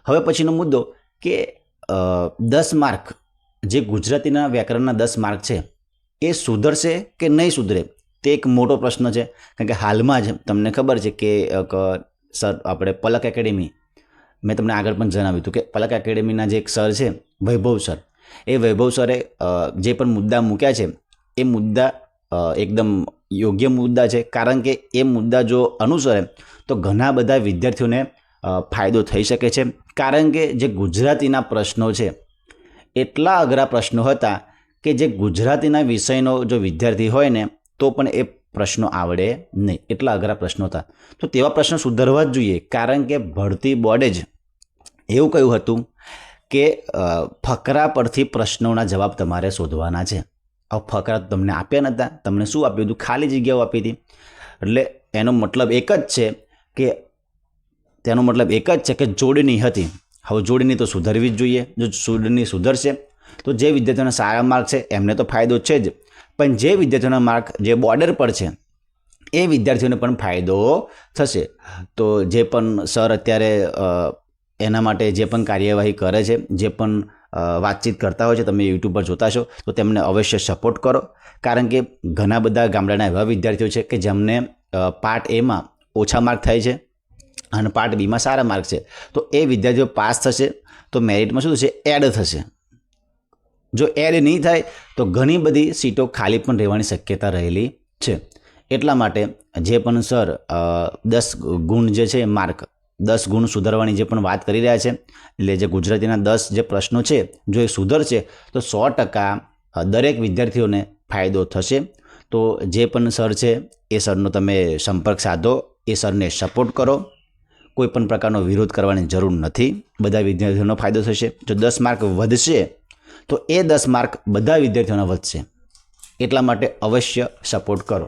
હવે પછીનો મુદ્દો કે 10 માર્ક જે ગુજરાતીના વ્યાકરણના 10 માર્ક છે એ સુધરશે કે નહીં સુધરે તે એક મોટો પ્રશ્ન છે. કારણ કે હાલમાં જ તમને ખબર છે કે સર આપણે પલક એકેડેમી, મેં તમને આગળ પણ જણાવ્યું હતું કે પલક એકેડેમીના જે એક સર છે વૈભવ સર, એ વૈભવ સરે જે પણ મુદ્દા મૂક્યા છે એ મુદ્દા એકદમ યોગ્ય મુદ્દા છે. કારણ કે એ મુદ્દા જો અનુસરે તો ઘણા બધા વિદ્યાર્થીઓને ફાયદો થઈ શકે છે. કારણ કે જે ગુજરાતીના પ્રશ્નો છે એટલા અઘરા પ્રશ્નો હતા કે જે ગુજરાતીના વિષયનો જો વિદ્યાર્થી હોય ને તો પણ એ પ્રશ્નો આવડે નહીં, એટલા અઘરા પ્રશ્નો હતા. તો તેવા પ્રશ્નો સુધારવા જ જોઈએ. કારણ કે ભરતી બોર્ડે જ એવું કહ્યું હતું કે ફકરા પરથી પ્રશ્નોના જવાબ તમારે શોધવાના છે. હવે ફકરા તમને આપ્યા નહોતા, તમને શું આપ્યું હતું? ખાલી જગ્યાઓ આપી હતી. એટલે એનો મતલબ એક જ છે કે તેનો મતલબ એક જ છે કે જોડણી હતી. હવે જોડણી તો સુધરવી જ જોઈએ. જો જોડણી સુધરશે તો જે વિદ્યાર્થીઓના સારા માર્ક છે એમને તો ફાયદો છે જ, પણ જે વિદ્યાર્થીઓના માર્ક જે બોર્ડર પર છે એ વિદ્યાર્થીઓને પણ ફાયદો થશે. તો જે પણ સર અત્યારે એના માટે જે પણ કાર્યવાહી કરે છે, જે પણ વાતચીત કરતા હોય છે, તમે યુટ્યુબ પર જોતા છો, તો તેમને અવશ્ય સપોર્ટ કરો. કારણ કે ઘણા બધા ગામડાના એવા વિદ્યાર્થીઓ છે કે જેમને પાર્ટ એમાં ઓછા માર્ક થાય છે અને પાર્ટ બીમાં સારા માર્ક છે. તો એ વિદ્યાર્થીઓ પાસ થશે તો મેરિટમાં શું થશે? એડ થશે. જો એડ નહીં થાય તો ઘણી બધી સીટો ખાલી પણ રહેવાની શક્યતા રહેલી છે. એટલા માટે જે પણ સર 10 ગુણ જે છે માર્ક 10 ગુણ સુધારવાની જે પણ વાત કરી રહ્યા છે, એટલે જે ગુજરાતીના 10 જે પ્રશ્નો છે જો એ સુધરશે તો 100% દરેક વિદ્યાર્થીઓને ફાયદો થશે. તો જે પણ સર છે એ સરનો તમે સંપર્ક સાધો, એ સરને સપોર્ટ કરો. કોઈ પણ પ્રકારનો વિરોધ કરવાની જરૂર નથી. બધા વિદ્યાર્થીઓનો ફાયદો થશે. જો 10 માર્ક વધશે તો એ 10 માર્ક બધા વિદ્યાર્થીઓના વધશે. એટલા માટે અવશ્ય સપોર્ટ કરો.